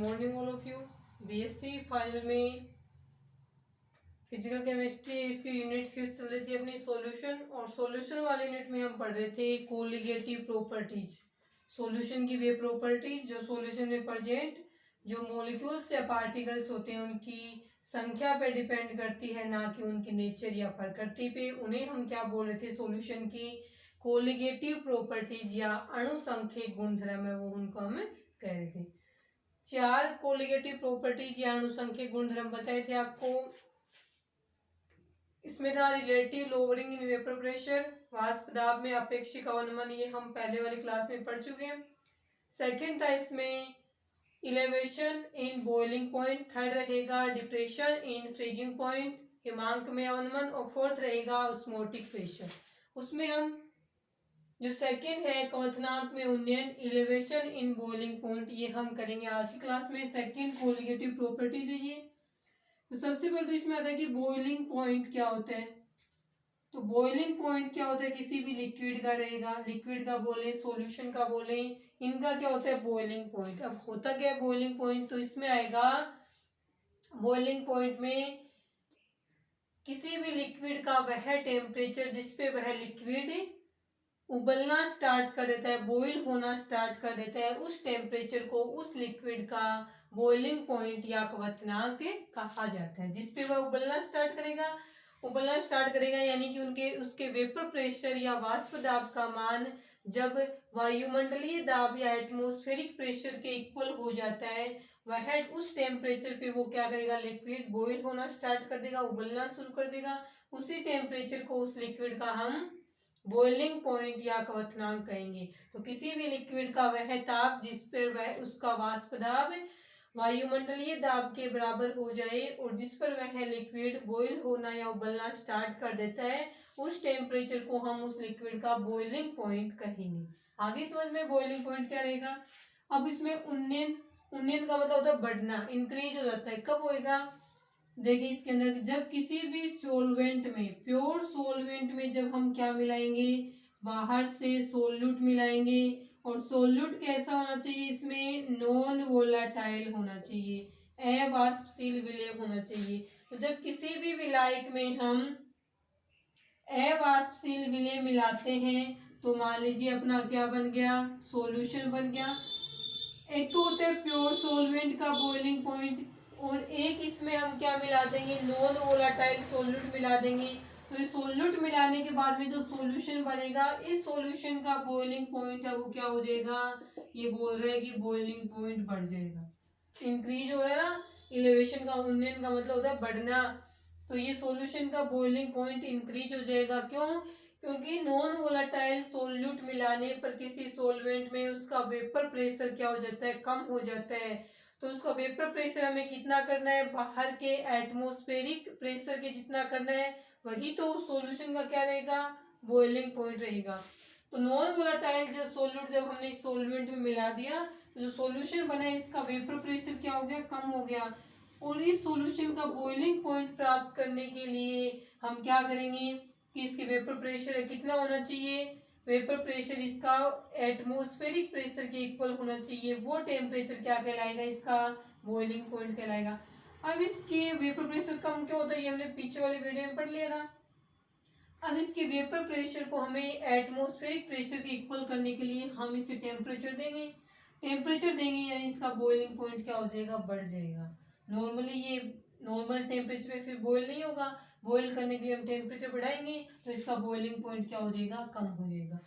Morning all of you. BSc final में physical chemistry इसकी unit 5 चल रही थी अपनी सॉल्यूशन, और सॉल्यूशन वाले यूनिट में हम पढ़ रहे थे कोलिगेटिव प्रॉपर्टीज। सॉल्यूशन की वे प्रॉपर्टीज जो सॉल्यूशन में प्रेजेंट जो मॉलिक्यूल्स या पार्टिकल्स होते हैं उनकी संख्या पे डिपेंड करती है, ना कि उनकी नेचर या प्रकृति पे। उन्हें हम क्या बोल रहे थे, सॉल्यूशन की कोलिगेटिव प्रॉपर्टीज या अणुसंख्यिक गुणधर्म है वो उनको हम कह रहे थे। 4 कोलिगेटिव प्रॉपर्टीज या अणुसंख्यिक गुणधर्म बताए थे आपको। इसमें था relative lowering in vapour pressure, वाष्प दाब में अपेक्षिक अवनमन, ये हम पहले वाली क्लास में पढ़ चुके हैं। सेकंड था इसमें elevation in boiling point, third रहेगा डिप्रेशन इन फ्रीजिंग पॉइंट, हिमांक में अवनमन, और फोर्थ रहेगा ऑस्मोटिक प्रेशर। उसमें हम जो सेकंड है क्वथनांक में उन्नयन, इलेवेशन इन बॉइलिंग पॉइंट, ये हम करेंगे आज की क्लास में। सेकंड कोलिगेटिव प्रॉपर्टीज है ये। तो सबसे पहले तो इसमें आता है कि बॉइलिंग पॉइंट क्या होता है। तो बॉइलिंग पॉइंट क्या होता है, किसी भी लिक्विड का रहेगा, लिक्विड का बोले सॉल्यूशन का बोले, इनका क्या होता है बॉइलिंग पॉइंट। अब होता क्या है बॉइलिंग पॉइंट, तो इसमें आएगा बॉइलिंग पॉइंट में किसी भी लिक्विड का वह टेम्परेचर जिसपे वह लिक्विड उबलना स्टार्ट कर देता है, बॉईल होना स्टार्ट कर देता है, उस टेम्परेचर को उस लिक्विड का बॉइलिंग पॉइंट या क्वथनांक कहा जाता है। जिसपे वह उबलना स्टार्ट करेगा यानी कि उनके उसके वेपर प्रेशर या वाष्प दाब का मान जब वायुमंडलीय दाब या एटमॉस्फेरिक प्रेशर के इक्वल हो जाता है, वह उस टेम्परेचर पे वो क्या करेगा, लिक्विड बॉईल होना स्टार्ट कर देगा, उबलना शुरू कर देगा। उसी टेम्परेचर को उस लिक्विड का हम बॉइलिंग पॉइंट या क्वथनांक कहेंगे। तो किसी भी लिक्विड का वह ताप जिस पर वह उसका वाष्प दाब वायुमंडलीय दाब के बराबर हो जाए और जिस पर वह लिक्विड बॉईल होना या उबलना स्टार्ट कर देता है, उस टेम्परेचर को हम उस लिक्विड का बॉइलिंग पॉइंट कहेंगे। आगे समझ में बॉइलिंग पॉइंट क्या रहेगा। अब इसमें उन्नयन का मतलब होता है बढ़ना, इंक्रीज हो जाता है। कब होएगा, देखिए इसके अंदर जब किसी भी सॉल्वेंट में, प्योर सॉल्वेंट में जब हम क्या मिलाएंगे, बाहर से सोल्यूट मिलाएंगे, और सोल्यूट कैसा होना चाहिए, इसमें नॉन वोलाटाइल होना चाहिए, अवाष्पशील विलेय होना चाहिए। तो जब किसी भी विलायक में हम अवाष्पशील विलेय मिलाते हैं तो मान लीजिए अपना क्या बन गया, सॉल्यूशन बन गया। एक तो होता है प्योर सॉल्वेंट का बॉइलिंग पॉइंट, और एक इसमें हम क्या मिला देंगे, नॉन वोलाटाइल सोल्यूट मिला देंगे। तो ये सोल्यूट मिलाने के बाद में जो सॉल्यूशन बनेगा, इस सॉल्यूशन का बॉइलिंग पॉइंट है वो क्या हो जाएगा, ये बोल रहे हैं कि बॉइलिंग पॉइंट बढ़ जाएगा, इंक्रीज हो रहा है ना। इलेवेशन का, उन्नयन का मतलब होता है बढ़ना। तो ये सॉल्यूशन का बॉइलिंग पॉइंट इंक्रीज हो जाएगा। क्यों, क्योंकि नॉन वोलाटाइल सोल्यूट मिलाने पर किसी सॉल्वेंट में उसका वेपर प्रेशर क्या हो जाता है, कम हो जाता है। तो उसका वेपर प्रेशर हमें कितना करना है, बाहर के एटमॉस्फेरिक प्रेशर के जितना करना है, वही तो उस सॉल्यूशन का क्या रहेगा, बॉइलिंग पॉइंट रहेगा। तो नॉन वोलाटाइल जो सोल्यूट जब हमने इस सॉल्वेंट में मिला दिया, तो जो सॉल्यूशन बना है इसका वेपर प्रेशर क्या हो गया, कम हो गया। और इस सॉल्यूशन का बॉइलिंग पॉइंट प्राप्त करने के लिए हम क्या करेंगे कि इसके वेपर प्रेशर कितना होना चाहिए, वेपर प्रेशर इसका एटमॉस्फेरिक प्रेशर के इक्वल होना चाहिए। वो टेम्परेचर क्या कहलाएगा, इसका बॉइलिंग पॉइंट कहलाएगा। अब इसके वेपर प्रेशर कम क्यों होता है, ये हमने पीछे वाले वीडियो में पढ़ लिया था। अब इसके वेपर प्रेशर को हमें एटमॉस्फेरिक प्रेशर के इक्वल करने के लिए हम इसे टेम्परेचर देंगे यानी इसका बॉइलिंग पॉइंट क्या हो जाएगा, बढ़ जाएगा। नॉर्मली ये नॉर्मल टेम्परेचर पे फिर बॉईल नहीं होगा, बॉईल करने के लिए हम टेम्परेचर बढ़ाएंगे तो इसका बॉइलिंग पॉइंट क्या हो जाएगा, कम हो जाएगा।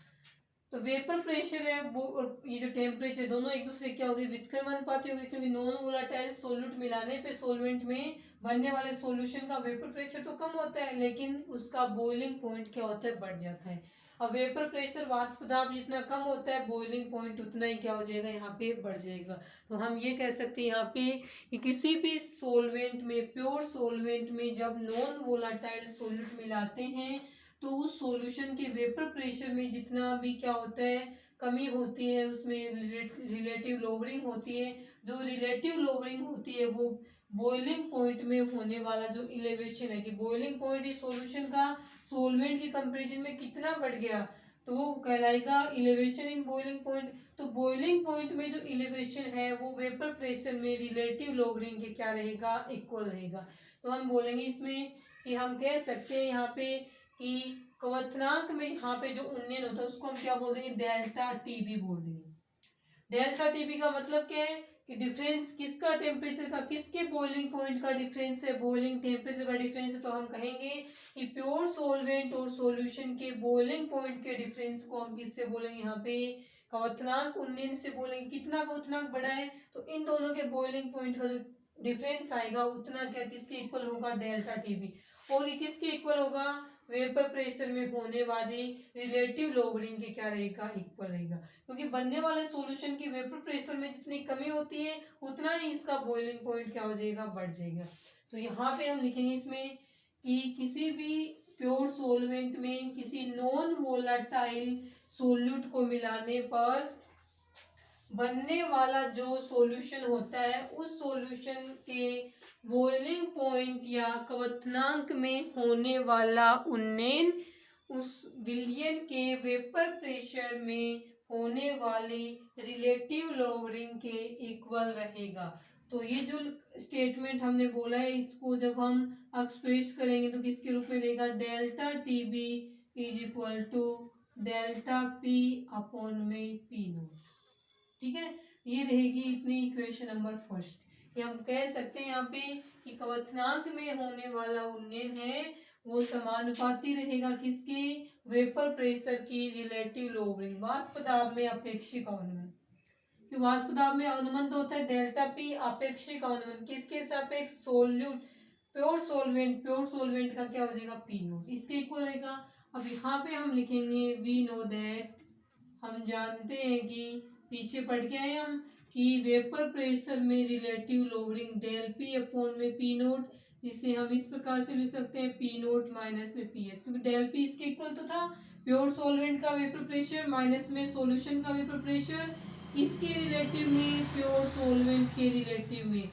तो वेपर प्रेशर है वो और ये जो टेम्परेचर दोनों एक दूसरे क्या हो गए, व्युत्क्रमानुपाती हो गए, क्योंकि नॉन वोलाटाइल सोल्यूट मिलाने पे सॉल्वेंट में बनने वाले सॉल्यूशन का वेपर प्रेशर तो कम होता है, लेकिन उसका बॉइलिंग पॉइंट क्या होता है, बढ़ जाता है। अब वेपर प्रेशर वाष्प दाब जितना कम होता है, बॉइलिंग पॉइंट उतना ही क्या हो जाएगा, यहाँ पे बढ़ जाएगा। तो हम ये कह सकते हैं यहाँ पे कि किसी भी सॉल्वेंट में, प्योर सॉल्वेंट में जब नॉन वोलाटाइल सोल्यूट मिलाते हैं तो उस सॉल्यूशन के वेपर प्रेशर में जितना भी क्या होता है, कमी होती है, उसमें रिलेटिव लोअरिंग होती है। जो रिलेटिव लोअरिंग होती है वो बॉइलिंग पॉइंट में होने वाला जो इलेवेशन है कि बॉइलिंग पॉइंट इस सॉल्यूशन का सॉल्वेंट के कंपैरिजन में कितना बढ़ गया, तो वो कहलाएगा इलेवेशन इन बॉइलिंग पॉइंट। तो बॉइलिंग पॉइंट में जो इलेवेशन है वो वेपर प्रेशर में रिलेटिव लोअरिंग के क्या रहेगा, इक्वल रहेगा। तो हम बोलेंगे इसमें कि हम कह सकते हैं यहाँ पे कि क्वथनांक में यहाँ पे जो उन्नयन होता है उसको हम क्या बोल देंगे, डेल्टा टीबी बोल देंगे। डेल्टा टीबी का मतलब क्या है कि डिफरेंस किसका, टेम्परेचर का, किसके बॉइलिंग पॉइंट का डिफरेंस है, बॉइलिंग टेम्परेचर का डिफरेंस है। तो हम कहेंगे कि प्योर सॉल्वेंट और सॉल्यूशन के बॉइलिंग पॉइंट के डिफरेंस को हम किससे बोलेंगे, यहाँ पे क्वथनांक उन्नयन से बोलेंगे। कितना क्वथनांक बड़ा है तो इन दोनों के बॉइलिंग पॉइंट का जो डिफरेंस आएगा उतना क्या किसके इक्वल होगा, डेल्टा टीबी। और ये किसके इक्वल होगा, वेपर प्रेशर में होने वाली रिलेटिव लोअरिंग के क्या रहेगा, इक्वल रहेगा। क्योंकि बनने वाले सॉल्यूशन की वेपर प्रेशर में जितनी कमी होती है उतना ही इसका बॉइलिंग पॉइंट क्या हो जाएगा, बढ़ जाएगा। तो यहाँ पे हम लिखेंगे इसमें कि किसी भी प्योर सॉल्वेंट में किसी नॉन वोलाटाइल सॉल्यूट को मिलाने पर बनने वाला जो सॉल्यूशन होता है उस सॉल्यूशन के बॉइलिंग पॉइंट या क्वथनांक में होने वाला उन्नयन उस विलयन के वेपर प्रेशर में होने वाली रिलेटिव लोअरिंग के इक्वल रहेगा। तो ये जो स्टेटमेंट हमने बोला है इसको जब हम एक्सप्रेस करेंगे तो किसके रूप में रहेगा, delta T B is equal to delta P upon में पी नोट। ठीक है, ये रहेगी अपनी इक्वेशन नंबर फर्स्ट। ये हम कह सकते हैं यहाँ पे कि क्वथनांक में होने वाला उन्नयन है वो समानुपाती रहेगा किसके, वेपर प्रेशर की रिलेटिव लोअरिंग, वाष्प दाब में अपेक्षिक अवनमन। कि वाष्प दाब में अवनमन तो होता है डेल्टा पी, अपेक्षिक अवनमन किसके सापेक्ष, सोल्यूट, प्योर सोलवेंट का क्या हो जाएगा, पी नोट, इसके इक्वल रहेगा। अब यहाँ पे हम लिखेंगे वी नो दैट, हम जानते हैं कि पीछे पढ़ के आए हम कि वेपर प्रेशर में relative lowering del P upon में पी नोट, जिसे हम इस प्रकार से लिख सकते हैं पी नोट माइनस में पी एस, क्योंकि डेल पी इसके इक्वल तो था प्योर सॉल्वेंट का वेपर प्रेशर माइनस में सॉल्यूशन का वेपर प्रेशर, इसके रिलेटिव में प्योर सॉल्वेंट के रिलेटिव में।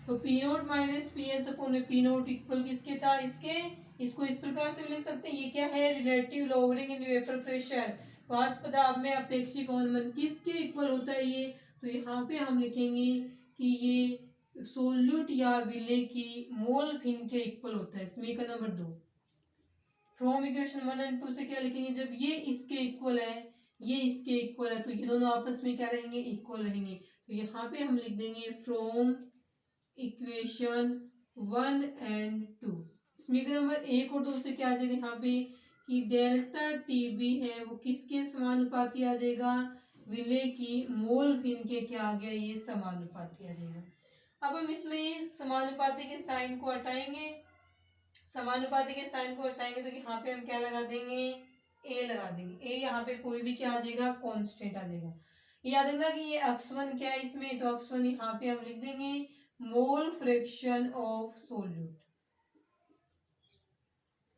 तो P naught minus P S upon में पी नोट इक्वल किसके था, इसके। इसको इस प्रकार से लिख सकते हैं, ये क्या है, relative lowering in vapour pressure, वाष्प दाब में अपेक्षिक अवनमन किसके इक्वल होता है ये। तो यहाँ पे हम लिखेंगे कि ये सोल्यूट या विले की मोल भिन्न के इक्वल होता है। समीकरण नंबर 2 फ्रॉम इक्वेशन 1 एंड 2 से क्या लिखेंगे, जब ये इसके इक्वल है ये इसके इक्वल है तो ये दोनों आपस में क्या रहेंगे, इक्वल रहेंगे। तो यहाँ पे हम लिख देंगे फ्रॉम इक्वेशन 1 एंड 2। समीकरण नंबर 1 और 2 से क्या आ जाएगा यहाँ पे कि डेल्टा टी बी है वो किसके समानुपाती आ जाएगा, विलय की मोल भिन्न के क्या आ गया, ये समानुपाती आ जाएगा। अब हम इसमें समानुपाती के साइन को हटाएंगे, समानुपाती के साइन को हटाएंगे तो यहाँ पे हम क्या लगा देंगे, ए लगा देंगे। ए यहाँ पे कोई भी क्या आ जाएगा, कांस्टेंट आ जाएगा। याद रखना कि ये x1 क्या है इसमें, तो x1 यहाँ पे हम लिख देंगे mole fraction of solute,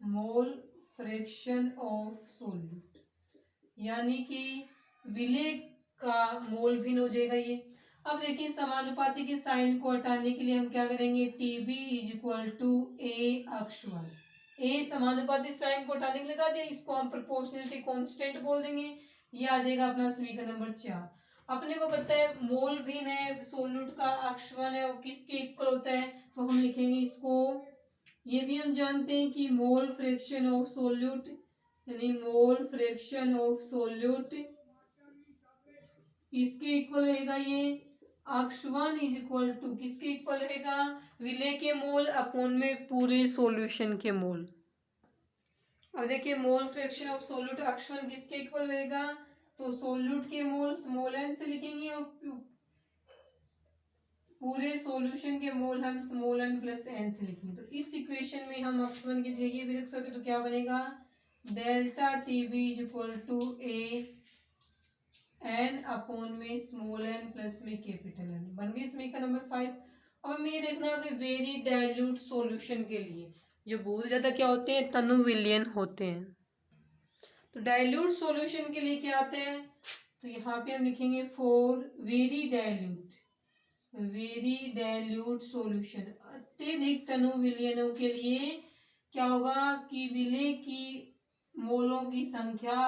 mole fraction of solute, यानी कि विलय का मोल भिन्न हो जाएगा ये। अब देखिए समानुपाती के साइन को हटाने के लिए हम क्या करेंगे, T B is equal to A x1, A समानुपाती साइन को हटाने के लिए लगा दिया, इसको हम प्रोपोर्शनलिटी कांस्टेंट बोल देंगे। ये आ जाएगा अपना समीकरण नंबर 4। अपने को पता है मोल भिन्न है सोल्यूट का, x1 है वो किसके इक्वल होता है, तो हम लिखेंगे इसको, ये भी हम जानते हैं कि मोल फ्रैक्शन ऑफ सोल्यूट यानी मोल फ्रैक्शन ऑफ सोल्यूट इसके इक्वल रहेगा, ये x1 इज इक्वल टू किसके इक्वल रहेगा, विलय के मोल अपॉन में पूरे सॉल्यूशन के मोल। अब देखिए mole fraction of solute x1 किसके इक्वल रहेगा, तो सोल्यूट के मोल स्मॉल एन से लिखेंगे और पूरे सॉल्यूशन के मोल हम स्मॉल एन प्लस एन से लिखेंगे। तो इस इक्वेशन में हम x1 की जगह भी रख सकते तो क्या बनेगा, delta T B is equal to A N upon में स्मॉल एन प्लस में कैपिटल एन, बन गई समीकरण नंबर 5। अब हमें ये देखना है कि वेरी डाइल्यूट सॉल्यूशन के लिए जो बहुत ज्यादा क्या होते हैं, तनु विलयन होते हैं। तो डाइल्यूट सॉल्यूशन के लिए क्या आते हैं, तो यहाँ पे हम लिखेंगे फॉर वेरी डाइल्यूट सॉल्यूशन, अत्यधिक तनु विलयनों के लिए क्या होगा कि विलय की मोलों की संख्या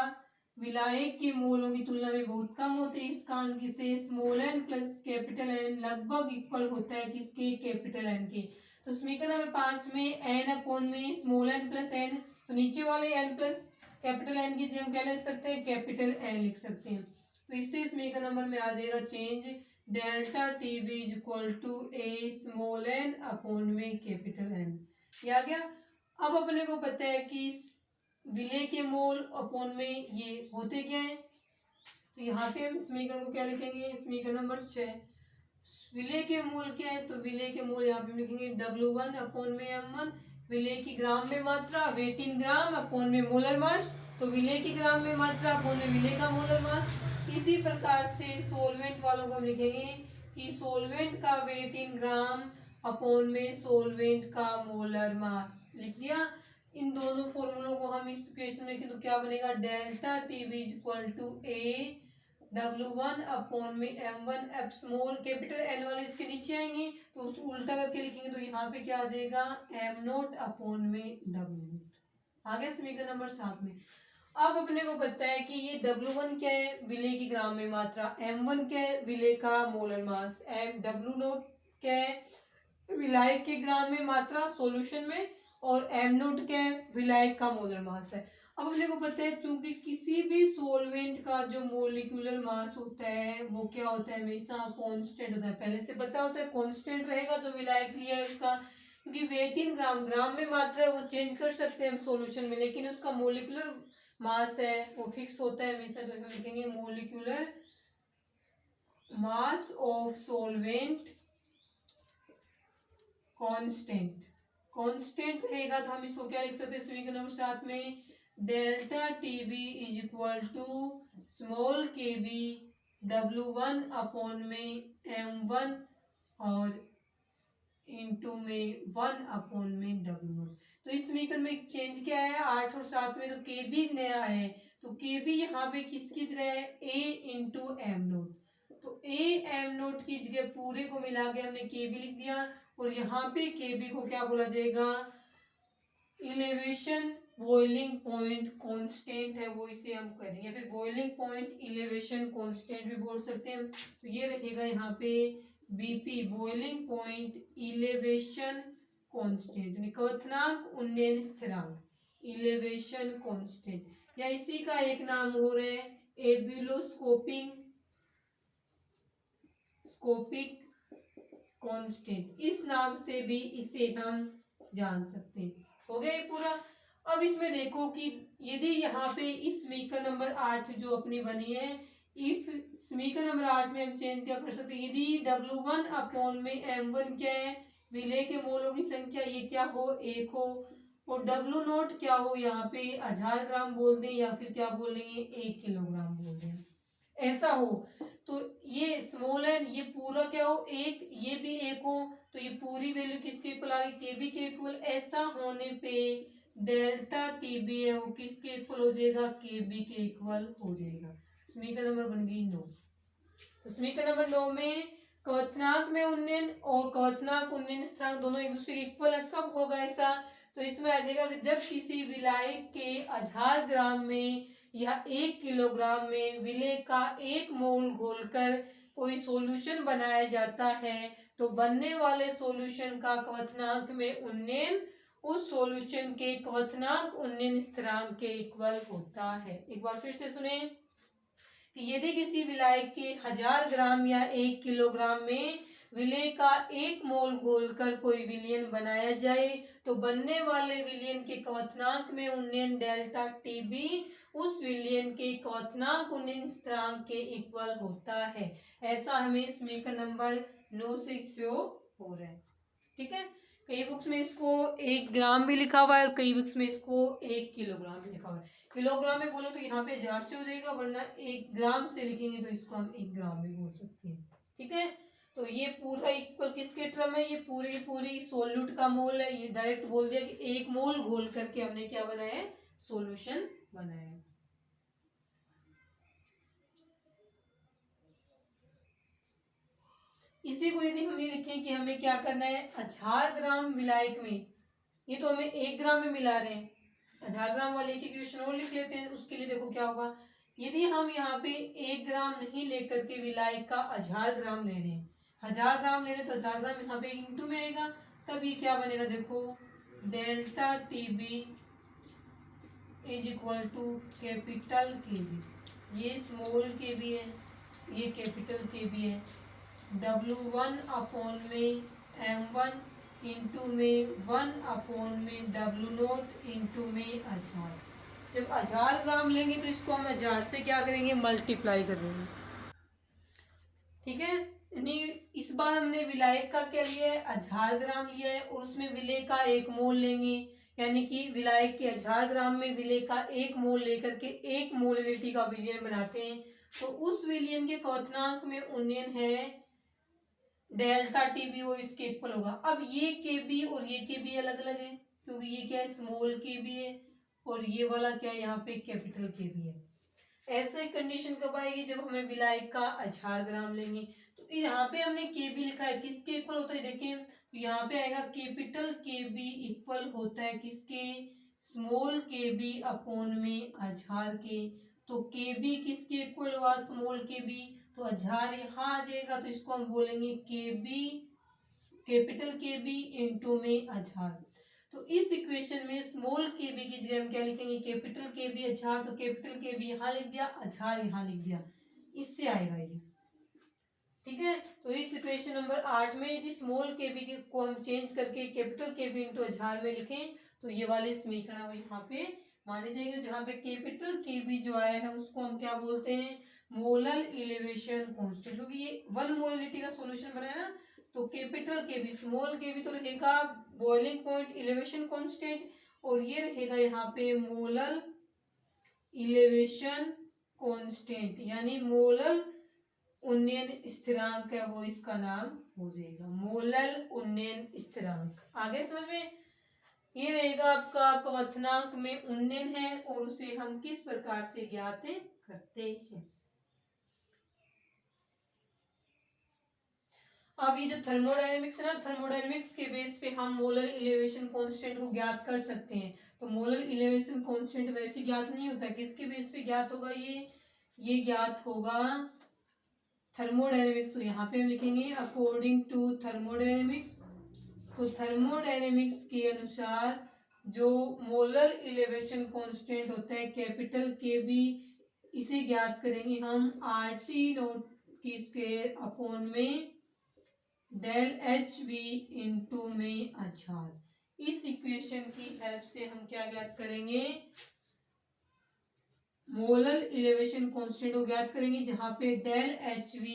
विलायक के मोलों की तुलना में बहुत कम होते हैं। इस कारण से small n plus capital N लगभग इक्वल होता है किसके, कैपिटल एन के। तो समीकरण नंबर 5 में एन अपॉन में स्मॉल एन प्लस एन, तो नीचे वाले एन प्लस कैपिटल एन की जगह हम क्या लिख सकते हैं, कैपिटल एन लिख सकते हैं। तो इससे समीकरण नंबर में आ जाएगा change delta T B is equal to A small n upon में कैपिटल एन, ये आ गया। अब अपने को पता है कि विलय के मोल अपॉन में ये होते क्या है, तो यहाँ पे हम समीकरण को क्या लिखेंगे, समीकरण नंबर 6 विलय के मोल क्या है, तो विलय के मोल यहाँ पे लिखेंगे W1 अपॉन में M1, विलय की ग्राम में मात्रा वेट इन ग्राम अपॉन में मोलर मास, तो विलय की ग्राम में मात्रा अपॉन में विलय का मोलर मास। इसी प्रकार से सोलवेंट वालों को हम लिखेंगे कि सोलवेंट का वेट इन ग्राम अपॉन में सोलवेंट का मोलर मास, लिख दिया। इन दोनों फॉर्मूलों को हम इस इक्वेशन में लिखें तो क्या बनेगा, delta T B is equal to A W1 upon में M1 F small capital N वाले इसके नीचे आएंगे तो उसको उल्टा करके लिखेंगे तो यहाँ पे क्या आ जाएगा, एम नोट अपॉन में W नोट। आगे समीकरण नंबर 7 में अब अपने को पता है कि ये W1 क्या है, विलय की ग्राम में मात्रा, M1 क्या है, विलय का मोलर मास, W नोट क्या है, विलायक के ग्राम में मात्रा सॉल्यूशन में, और एम नोट क्या है, विलायक का मोलर मास है। अब अपने को पता है चूंकि किसी भी सॉल्वेंट का जो मोलिकुलर मास होता है वो क्या होता है, हमेशा कांस्टेंट होता है, पहले से पता होता है कांस्टेंट रहेगा जो विलायक लिया है उसका, क्योंकि वेट इन ग्राम, ग्राम में मात्रा है वो चेंज कर सकते हैं हम सॉल्यूशन में, लेकिन उसका मोलिकुलर मास है वो फिक्स होता है हमेशा, तो हम लिखेंगे molecular mass of solvent constant, constant रहेगा तो हम इसको क्या लिख सकते हैं समीकरण नंबर 7 में, delta T B is equal to small K B W1 upon में M1 और इंटू में 1 अपॉन में W नोट। तो इस समीकरण में चेंज क्या है, 8 और 7 में तो के बी नया है, तो के बी यहाँ पे किसकी जगह है, A इंटू एम नोट, तो A एम नोट की जगह पूरे को मिला के हमने के बी लिख दिया, और यहाँ पे के बी को क्या बोला जाएगा, इलेवेशन बॉइलिंग पॉइंट कांस्टेंट है वो इसे हम करेंगे, फिर बॉइलिंग पॉइंट इलेवेशन कांस्टेंट भी बोल सकते हैं। तो ये रहेगा यहाँ पे BP boiling point elevation constant, क्वथनांक उन्नयन स्थिरांक, इलेवेशन कांस्टेंट, या इसी का एक नाम और है एब्यूलोस्कोपिक स्कोपिक कांस्टेंट, इस नाम से भी इसे हम जान सकते हैं। हो गया ये पूरा। अब इसमें देखो कि यदि यहाँ पे इस समीकरण नंबर 8 जो अपनी बनी है, इफ समीकरण नंबर 8 में हम चेंज क्या कर सकते हैं, यदि W1 अपॉन में M1 क्या है, विलय के मोलों की संख्या ये क्या हो, 1 हो, और W नोट क्या हो, यहाँ पे 1000 ग्राम बोल दें या फिर क्या बोल देंगे 1 किलोग्राम बोल दें, ऐसा हो, तो ये स्मॉल एन ये पूरा क्या हो, 1, ये भी 1 हो, तो ये पूरी वैल्यू किसके इक्वल आ गई, के बी के इक्वल। ऐसा होने पे डेल्टा टी बी है वो किसके इक्वल हो जाएगा, के बी के इक्वल हो जाएगा। समीकरण नंबर बन गई 9। तो समीकरण नंबर 9 में क्वथनांक में उन्नयन और क्वथनांक उन्नयन स्थिरांक दोनों एक दूसरे के इक्वल है, कब होगा ऐसा, तो इसमें आ जाएगा कि जब किसी विलायक के 1000 ग्राम में या 1 किलोग्राम में विलय का 1 मोल घोलकर कोई सॉल्यूशन बनाया जाता है तो बनने वाले सॉल्यूशन का क्वथनांक में उन्नयन उस सॉल्यूशन के क्वथनांक उन्नयन स्थिरांक के इक्वल होता है। एक बार फिर से सुने कि यदि किसी विलायक के 1000 ग्राम या 1 किलोग्राम में विलय का 1 मोल घोलकर कोई विलयन बनाया जाए तो बनने वाले विलयन के क्वथनांक में उन्नयन डेल्टा टी बी उस विलयन के क्वथनांक उन्नयन स्थिरांक के इक्वल होता है। ऐसा हमें समीकरण नंबर 9 से शो हो रहा है, ठीक है। कई बुक्स में इसको 1 ग्राम भी लिखा हुआ है और कई बुक्स में इसको 1 किलोग्राम भी लिखा हुआ है। किलोग्राम में बोलो तो यहाँ पे 1000 से हो जाएगा, वरना 1 ग्राम से लिखेंगे तो इसको हम 1 ग्राम भी बोल सकते हैं, ठीक है। तो ये पूरा इक्वल किसके टर्म है, ये पूरी की पूरी सोल्यूट का मोल है, ये डायरेक्ट बोल दिया कि 1 मोल घोल करके हमने क्या बनाया है, सोल्यूशन बनाया है। इसी को यदि हम ये लिखें कि हमें क्या करना है, 1000 ग्राम विलायक में, ये तो हमें 1 ग्राम में मिला रहे हैं, 1000 ग्राम वाले की इक्वेशन और लिख लेते हैं। उसके लिए देखो क्या होगा, यदि हम यहाँ पे 1 ग्राम नहीं लेकर के विलायक का 1000 ग्राम ले रहे हैं, 1000 ग्राम ले रहे हैं, तो 1000 ग्राम यहाँ पे इंटू में आएगा, तब ये क्या बनेगा, देखो delta TB is equal to capital KB, ये स्मॉल KB है, ये कैपिटल KB है, W1 अपॉन में M1 इंटू में 1 अपॉन में W0 इंटू में 1000। जब 1000 ग्राम लेंगे तो इसको हम 1000 से क्या करेंगे, मल्टीप्लाई कर देंगे। ठीक है, यानी इस बार हमने विलायक का क्या लिया है, 1000 ग्राम लिया है, और उसमें विलेय का 1 मोल लेंगे, यानी कि विलायक के 1000 ग्राम में विलेय का 1 मोल लेकर के 1 मोलरिटी का विलयन बनाते हैं। तो उस विलयन के क्वथनांक में उन्नयन है डेल्टा TB, वो इसके इक्वल होगा। अब ये KB और ये KB अलग अलग है, क्योंकि ये क्या है, स्मॉल KB है, और ये वाला क्या है, यहाँ पे कैपिटल KB है। ऐसे कंडीशन कब आएगी, जब हमें विलायक का 1000 ग्राम लेंगे। तो यहाँ पे हमने KB लिखा है, किसके इक्वल होता है, देखिए तो यहाँ पे आएगा कैपिटल KB इक्वल होता है किसके, स्मॉल KB अपॉन में 1000 के। तो KB किसके इक्वल हुआ, स्मॉल KB, तो 1000 यहाँ आ जाएगा, तो इसको हम बोलेंगे KB, कैपिटल KB इंटू में 1000। तो इस इक्वेशन में स्मॉल KB की जगह हम क्या लिखेंगे, कैपिटल KB 1000, तो कैपिटल KB यहाँ लिख दिया, 1000 यहाँ लिख दिया, इससे आएगा ये। ठीक है, तो इस इक्वेशन नंबर 8 में यदि स्मॉल KB को हम चेंज करके कैपिटल KB इंटू 1000 में लिखें, तो ये वाले समीकरण यहाँ पे माने जाएंगे। जहाँ पे कैपिटल KB जो आया है उसको हम क्या बोलते हैं, मोलर इलेवेशन कांस्टेंट, क्योंकि ये 1 मोलरिटी का सॉल्यूशन बना है ना, तो कैपिटल KB स्मॉल KB तो रहेगा बॉइलिंग पॉइंट इलेवेशन कांस्टेंट, और ये रहेगा यहाँ पे मोलर इलेवेशन कांस्टेंट, यानी मोलर उन्नयन स्थिरांक है, वो इसका नाम हो जाएगा मोलर उन्नयन स्थिरांक। आगे समझ में, ये रहेगा आपका क्वथनांक में उन्नयन है, और उसे हम किस प्रकार से ज्ञात करते हैं। अब ये जो थर्मोडायनेमिक्स है ना, थर्मोडायनेमिक्स के बेस पे हम मोलर इलेवेशन कांस्टेंट को ज्ञात कर सकते हैं। तो मोलर इलेवेशन कांस्टेंट वैसे ज्ञात नहीं होता, किसके बेस पे ज्ञात होगा, ये ज्ञात होगा थर्मोडायनेमिक्स। तो यहाँ पे हम लिखेंगे अकॉर्डिंग टू थर्मोडायनेमिक्स। तो थर्मोडायनेमिक्स के अनुसार जो मोलर इलेवेशन कांस्टेंट होता है कैपिटल KB, इसे ज्ञात करेंगे हम RT0 अपॉन में डेल HV इंटू में 1000। इस इक्वेशन की हेल्प से हम क्या ज्ञात करेंगे, मोलर इलेवेशन कांस्टेंट को ज्ञात करेंगे, जहां पे डेल HV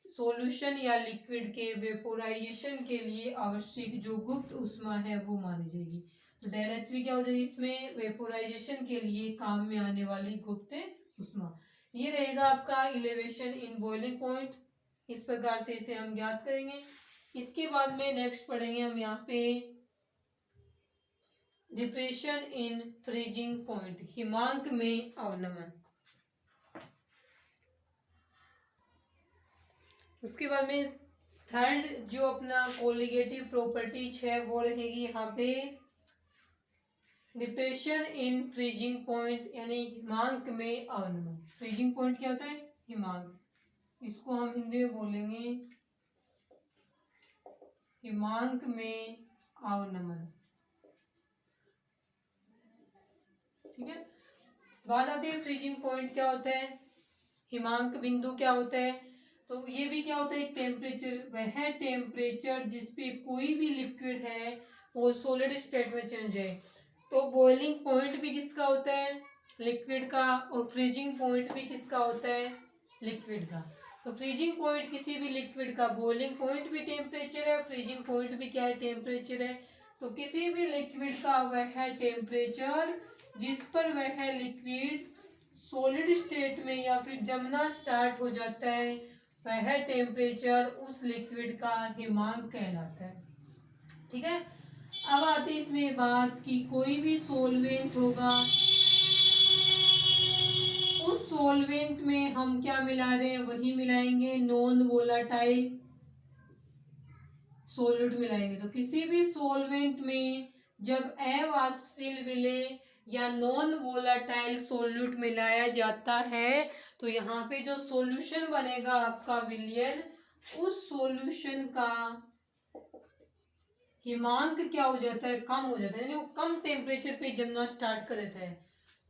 सॉल्यूशन या लिक्विड के वेपोराइजेशन के लिए आवश्यक जो गुप्त उष्मा है वो मानी जाएगी। तो डेल HV क्या हो जाएगी, इसमें वेपोराइजेशन के लिए काम में आने वाली गुप्त उष्मा। ये रहेगा आपका इलेवेशन इन बॉइलिंग पॉइंट, इस प्रकार से इसे हम ज्ञात करेंगे। इसके बाद में नेक्स्ट पढ़ेंगे हम यहाँ पे डिप्रेशन इन फ्रीजिंग पॉइंट, हिमांक में अवनमन। उसके बाद में थर्ड जो अपना कोलिगेटिव प्रॉपर्टीज है वो रहेगी यहाँ पे डिप्रेशन इन फ्रीजिंग पॉइंट, यानी हिमांक में अवनमन। फ्रीजिंग पॉइंट क्या होता है, हिमांक, इसको हम हिंदी में बोलेंगे हिमांक में अवनमन। ठीक है, बात आती है फ्रीजिंग पॉइंट क्या होता है, हिमांक बिंदु क्या होता है। तो ये भी क्या होता है, टेम्परेचर, वह टेम्परेचर जिसपे कोई भी लिक्विड है वो सॉलिड स्टेट में चेंज है। तो बॉइलिंग पॉइंट भी किसका होता है, लिक्विड का, और फ्रीजिंग पॉइंट भी किसका होता है, लिक्विड का। तो फ्रीजिंग पॉइंट किसी भी लिक्विड का, बॉइलिंग पॉइंट भी टेम्परेचर है, फ्रीजिंग पॉइंट भी क्या है, टेम्परेचर है। तो किसी भी लिक्विड का वह टेम्परेचर जिस पर वह लिक्विड सॉलिड स्टेट में या फिर जमना स्टार्ट हो जाता है, वह टेम्परेचर उस लिक्विड का हिमांक कहलाता है। ठीक है, अब आते हैं इसमें बात कि कोई भी सॉल्वेंट होगा, उस सॉल्वेंट में हम क्या मिला रहे हैं, वही मिलाएंगे, नॉन वोलाटाइल सॉल्यूट मिलाएंगे। तो किसी भी सॉल्वेंट में जब अवाष्पशील विलेय या नॉन वोलाटाइल सोल्यूट मिलाया जाता है तो यहाँ पे जो सॉल्यूशन बनेगा आपका विलयन, उस सॉल्यूशन का हिमांक क्या हो जाता है, कम हो जाता है, यानी वो कम टेम्परेचर पे जमना स्टार्ट कर देता है।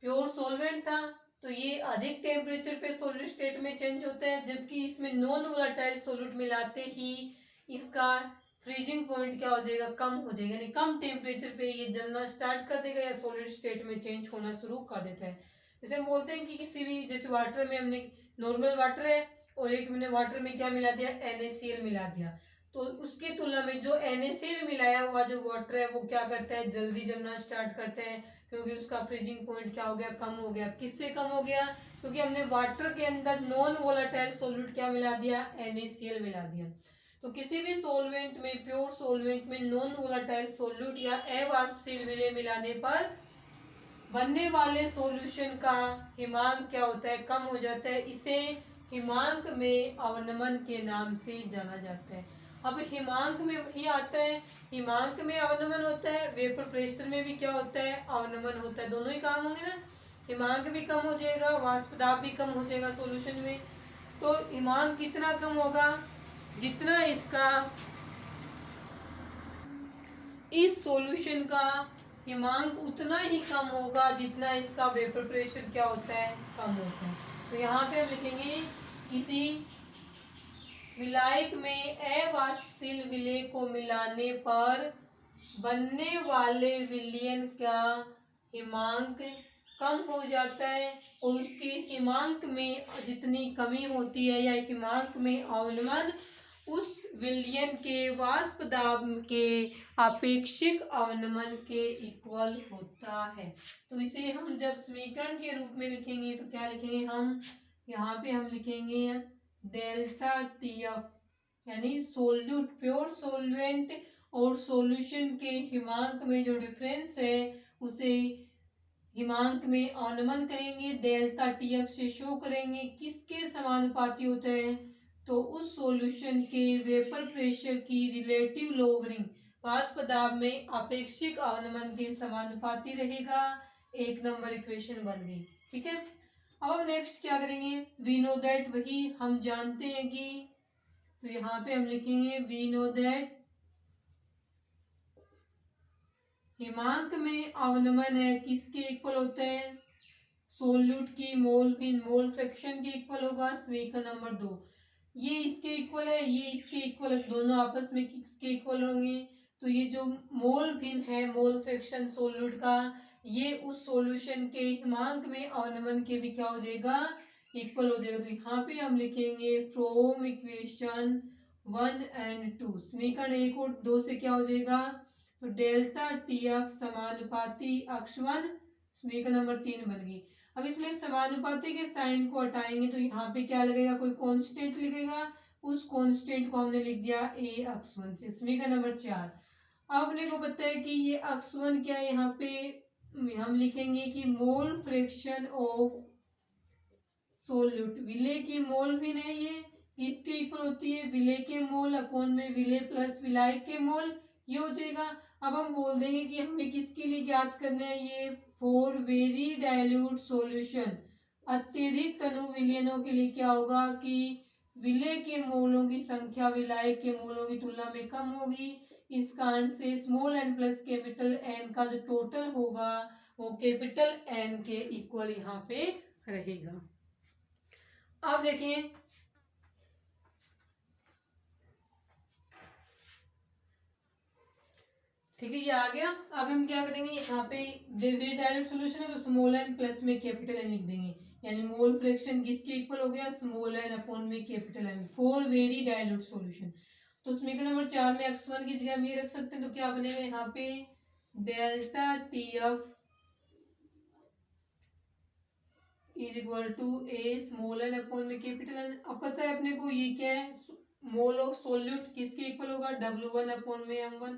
प्योर सॉल्वेंट था तो ये अधिक टेम्परेचर पे सॉलिड स्टेट में चेंज होता है, जबकि इसमें नॉन वोलेटाइल सॉल्यूट मिलाते ही इसका फ्रीजिंग पॉइंट क्या हो जाएगा, कम हो जाएगा, यानी कम टेम्परेचर पे ये जमना स्टार्ट कर देगा या सॉलिड स्टेट में चेंज होना शुरू कर देता है। जैसे हम बोलते हैं कि किसी भी, जैसे वाटर में हमने नॉर्मल वाटर है और एक हमने वाटर में क्या मिला दिया, NaCl मिला दिया, तो उसकी तुलना में जो NaCl मिलाया हुआ जो वाटर है वो क्या करता है, जल्दी जमना स्टार्ट करता है, क्योंकि उसका फ्रीजिंग पॉइंट क्या हो गया, कम हो गया। किससे कम हो गया, क्योंकि हमने वाटर के अंदर नॉन वोलेटाइल सॉल्यूट क्या मिला दिया, NaCl मिला दिया। तो किसी भी सॉल्वेंट में, प्योर सॉल्वेंट में नॉन वोलेटाइल सॉल्यूट या अवाष्पशील विलय मिलाने पर बनने वाले सॉल्यूशन का हिमांक क्या होता है, कम हो जाता है। इसे हिमांक में अवनमन के नाम से जाना जाता है। अब हिमांक में वही आता है, हिमांक में अवनमन होता है, वेपर प्रेशर में भी क्या होता है, अवनमन होता है, दोनों ही काम होंगे ना, हिमांक भी कम हो जाएगा, वाष्प दाब भी कम हो जाएगा सॉल्यूशन में। तो हिमांक कितना कम होगा, जितना इसका, इस सॉल्यूशन का हिमांक उतना ही कम होगा जितना इसका वेपर प्रेशर क्या होता है, कम होता है। तो यहाँ पे हम लिखेंगे किसी विलायक में अवाष्पशील विलय को मिलाने पर बनने वाले विलयन का हिमांक कम हो जाता है, और उसके हिमांक में जितनी कमी होती है या हिमांक में अवनमन उस विलयन के वाष्प दाब के आपेक्षिक अवनमन के इक्वल होता है। तो इसे हम जब समीकरण के रूप में लिखेंगे तो क्या लिखेंगे हम, यहाँ पे हम लिखेंगे डेल्टा TF, यानी सोल्यूट, प्योर सोलवेंट और सॉल्यूशन के हिमांक में जो डिफरेंस है उसे हिमांक में अवनमन करेंगे, डेल्टा TF से शो करेंगे। किसके समानुपाती होता है, तो उस सॉल्यूशन के वेपर प्रेशर की रिलेटिव लोवरिंग, वाष्प दाब में अपेक्षिक अवनमन के समानुपाती रहेगा। 1 नंबर इक्वेशन बन गई। ठीक है, अब हम नेक्स्ट क्या करेंगे, वी नो दैट, वही हम जानते हैं कि, तो यहाँ पे हम लिखेंगे वी नो दैट हिमांक में अवनमन है किसके इक्वल होता है, सोल्यूट की मोल भिन्न मोल फ्रैक्शन के इक्वल होगा। समीकरण नंबर 2, ये इसके इक्वल है, ये इसके इक्वल है, दोनों आपस में किसके इक्वल होंगे, तो ये जो मोल भिन्न है, मोल फ्रैक्शन सोल्यूट का, ये उस सॉल्यूशन के हिमांक में अवनमन के भी क्या हो जाएगा, इक्वल हो जाएगा। तो यहाँ पे हम लिखेंगे फ्रॉम इक्वेशन 1 एंड 2, समीकरण 1 और 2 से क्या हो जाएगा, तो डेल्टा TF समानुपाती अक्ष1, समीकरण नंबर 3 बन गई। अब इसमें समानुपाती के साइन को हटाएंगे तो यहाँ पे क्या लगेगा, कोई कांस्टेंट लिखेगा, उस कांस्टेंट को हमने लिख दिया A अक्ष1 से। समीकरण नंबर 4, अब अपने को पता है कि ये अक्ष1 क्या है, यहाँ पे हम लिखेंगे कि मोल फ्रैक्शन ऑफ सोल्यूट, विलय की मोल भिन्न है, ये किसके इक्वल होती है, विलय के मोल अपॉन में विलय प्लस विलायक के मोल, ये हो जाएगा। अब हम बोल देंगे कि हमें किसके लिए ज्ञात करना है, ये फॉर वेरी डाइल्यूट सॉल्यूशन, अत्यधिक तनु विलयनों के लिए क्या होगा कि विलय के मोलों की संख्या विलायक के मोलों की तुलना में कम होगी। इस कारण से small n plus capital N का जो टोटल होगा वो कैपिटल N के इक्वल यहाँ पे रहेगा। अब देखिए, ठीक है, ये आ गया। अब हम क्या करेंगे, यहाँ पे वेरी डायरेक्ट सॉल्यूशन है तो स्मॉल n प्लस में कैपिटल N लिख देंगे, यानी मोल फ्रैक्शन किसके इक्वल हो गया, स्मॉल n अपॉन में capital N, for very dilute solution. तो समीकरण नंबर 4 में x1 की जगह हम ये रख सकते हैं, तो क्या बनेगा यहाँ पे delta TF is equal to A small n upon में कैपिटल N। अब पता है अपने को ये क्या है, मोल ऑफ सोल्यूट किसके इक्वल होगा, W1 अपॉन में M1,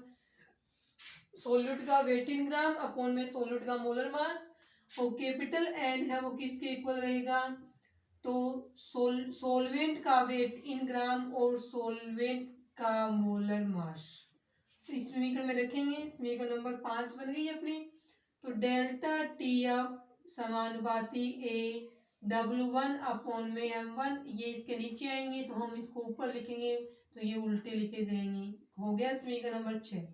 सोल्यूट का वेट इन ग्राम अपॉन में सोल्यूट का मोलर मास, और कैपिटल N है वो किसके इक्वल रहेगा, तो सोलवेंट का वेट इन ग्राम और सोलवेंट का मोलर मास। इस समीकरण में रखेंगे, समीकरण नंबर 5 बन गई अपनी। तो डेल्टा टी एफ समानुपाती ए W1 अपॉन में M1, ये इसके नीचे आएंगे तो हम इसको ऊपर लिखेंगे तो ये उल्टे लिखे जाएंगे। हो गया समीकरण नंबर 6।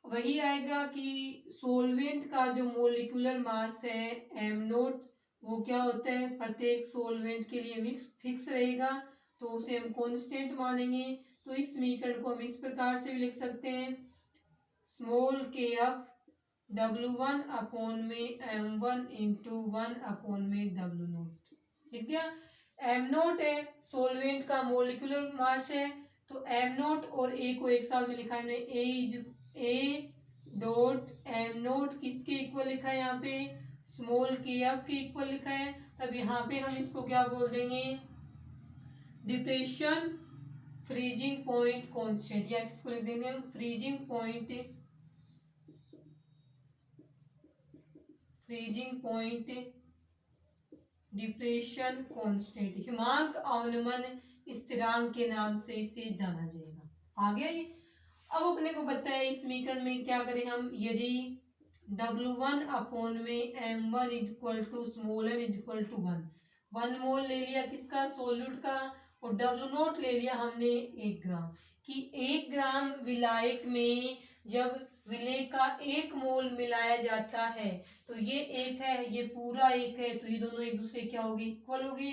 वही आएगा कि सोलवेंट का जो मोलिकुलर मास है एम नोट, वो क्या होता है, प्रत्येक सोलवेंट के लिए फिक्स रहेगा, तो उसे हम कांस्टेंट मानेंगे। तो इस समीकरण को हम इस प्रकार से भी लिख सकते हैं, स्मॉल के एफ W1 अपॉन में M1 इंटू 1 अपॉन में W नोट। लिख दिया। एम नोट है सोलवेंट का मोलिकुलर मास है, तो एम नोट और ए को एक साथ में लिखा है हमने, ए डॉट एम नोट किसके इक्वल लिखा है, यहाँ पे स्मॉल के एफ के इक्वल लिखा है। तब यहाँ पे हम इसको क्या बोल देंगे, डिप्रेशन फ्रीजिंग पॉइंट कांस्टेंट, या इसको लिख देंगे हम फ्रीजिंग पॉइंट डिप्रेशन कांस्टेंट, हिमांक अवनमन स्थिरांक के नाम से इसे जाना जाएगा। आ गया ये। अब अपने को पता है इस समीकरण में क्या करें हम, यदि W1 अपॉन में M1 equal to small n equal to 1 mole ले लिया किसका, सोल्यूट का, और W नोट ले लिया हमने 1 ग्राम, कि 1 ग्राम विलायक में जब विलेय का 1 मोल मिलाया जाता है तो ये 1 है, ये पूरा 1 है, तो ये दोनों एक दूसरे क्या होगी, इक्वल होगी,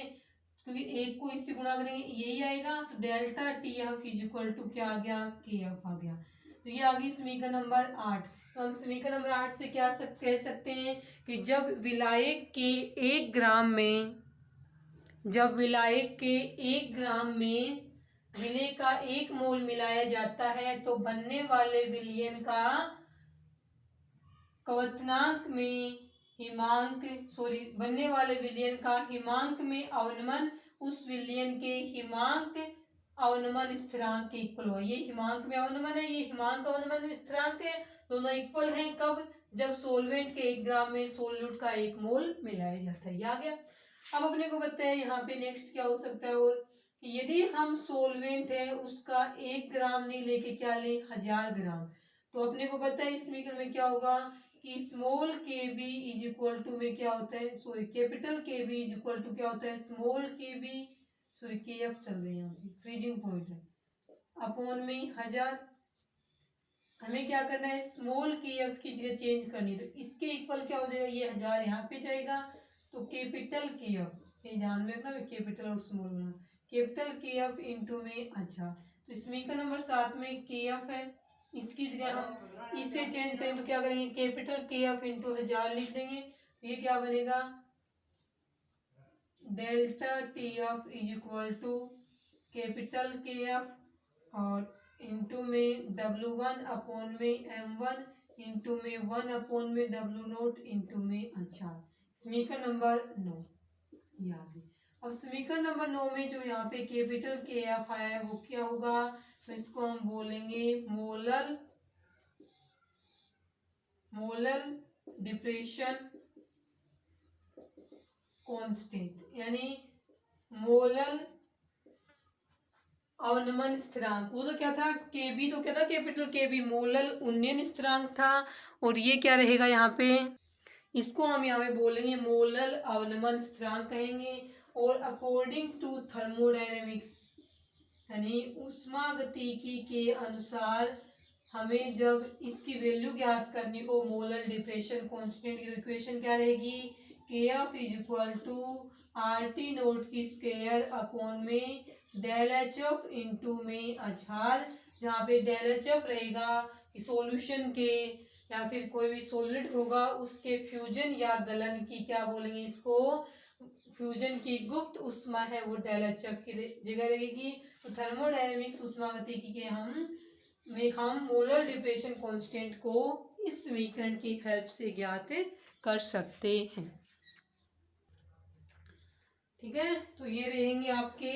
क्योंकि 1 को इससे गुणा करेंगे यही आएगा। तो delta T F is equal to क्या आ गया, के एफ आ गया। तो ये आ गई समीकरण नंबर 8। तो हम समीकरण नंबर 8 से क्या कह सकते हैं कि जब विलायक के 1 ग्राम में विलेय का 1 मोल मिलाया जाता है तो बनने वाले विलयन का क्वथनांक में बनने वाले विलयन का हिमांक में अवनमन उस विलयन के हिमांक अवनमन स्थिरांक के इक्वल हुआ। ये हिमांक में अवनमन है, ये हिमांक अवनमन स्थिरांक है, दोनों इक्वल हैं। कब, जब सोलवेंट के 1 ग्राम में सोल्यूट का 1 मोल मिलाया जाता है। ये आ गया। अब अपने को पता है यहाँ पे नेक्स्ट क्या हो सकता है, और यदि हम सोलवेंट है उसका 1 ग्राम नहीं लेके क्या ले, 1000 ग्राम, तो अपने को पता है इस समीकरण में क्या होगा कि small K B is equal to में क्या होता है, सॉरी कैपिटल के बी इज इक्वल टू क्या होता है, स्मॉल के बी, सॉरी के एफ चल रही है यहाँ पे, फ्रीजिंग पॉइंट है, अपॉन में 1000। हमें क्या करना है, स्मॉल के एफ की जगह चेंज करनी है, तो इसके इक्वल क्या हो जाएगा, ये 1000 यहाँ पे जाएगा, तो कैपिटल के एफ, ये ध्यान में रखना, कैपिटल और स्मॉल बना, कैपिटल के एफ इंटू में, अच्छा तो समीकरण नंबर 7 में के एफ है, इसकी जगह हम इसे चेंज करें तो क्या करेंगे, कैपिटल के एफ इंटू 1000 लिख देंगे, तो ये क्या बनेगा, delta T F is equal to capital K F और इंटू में W1 अपॉन में M1 इंटू में 1 अपॉन में W नोट इंटू में, अच्छा समीकरण नंबर 9 यहाँ पे। अब समीकरण नंबर 9 में जो यहाँ पे कैपिटल के एफ आया है वो क्या होगा, तो इसको हम बोलेंगे मोलल डिप्रेशन कांस्टेंट, यानी मोलल अवनमन स्थिरांक। वो तो क्या था, के बी तो क्या था, कैपिटल के बी मोलल उन्नयन स्थिरांक था, और ये क्या रहेगा यहाँ पे, इसको हम यहाँ पे बोलेंगे मोलल अवनमन स्थिरांक कहेंगे। और अकॉर्डिंग टू थर्मोडायनेमिक्स यानी ऊष्मागतिकी के अनुसार हमें जब इसकी वैल्यू ज्ञात करनी हो मोलर डिप्रेशन कांस्टेंट की, इक्वेशन क्या रहेगी, K F is equal to R T naught की स्क्वायर अपॉन में डेल एच एफ इंटू में आधार, जहाँ पे डेल एच एफ रहेगा कि सॉल्यूशन के या फिर कोई भी सॉलिड होगा उसके फ्यूजन या गलन की क्या बोलेंगे इसको, फ्यूजन की गुप्त उष्मा है वो डेल एच एफ की जगह रहेगी। तो थर्मोडायनेमिक्स ऊष्मागतिकी के हम मोलर डिप्रेशन कांस्टेंट को इस समीकरण की हेल्प से ज्ञात कर सकते हैं। ठीक है, तो ये रहेंगे आपके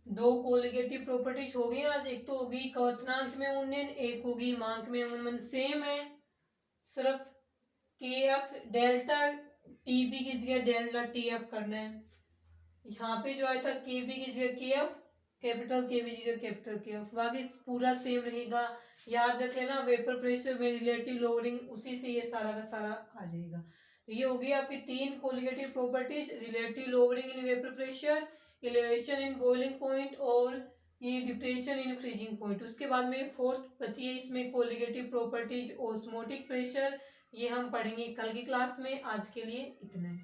2 कोलिगेटिव प्रॉपर्टीज हो गई आज। एक तो होगी क्वथनांक में उन्नयन, एक होगी हिमांक में अवनमन। सेम है, सिर्फ के एफ डेल्टा टी बी की जगह डेल्टा टी एफ करना है। यहाँ पे जो आया था के बी की जगह के एफ, कैपिटल के बजाय कैपिटल के, बाकी पूरा सेम रहेगा। याद रख लेना, वेपर प्रेशर में रिलेटिव लोअरिंग उसी से ये सारा का सारा आ जाएगा। तो ये हो गई आपकी 3 colligative properties, relative lowering in vapour pressure, elevation in boiling point और ये डिप्रेशन इन फ्रीजिंग पॉइंट। उसके बाद में 4th बची है इसमें कोलिगेटिव प्रॉपर्टीज, ऑस्मोटिक प्रेशर। ये हम पढ़ेंगे कल की क्लास में। आज के लिए इतना है।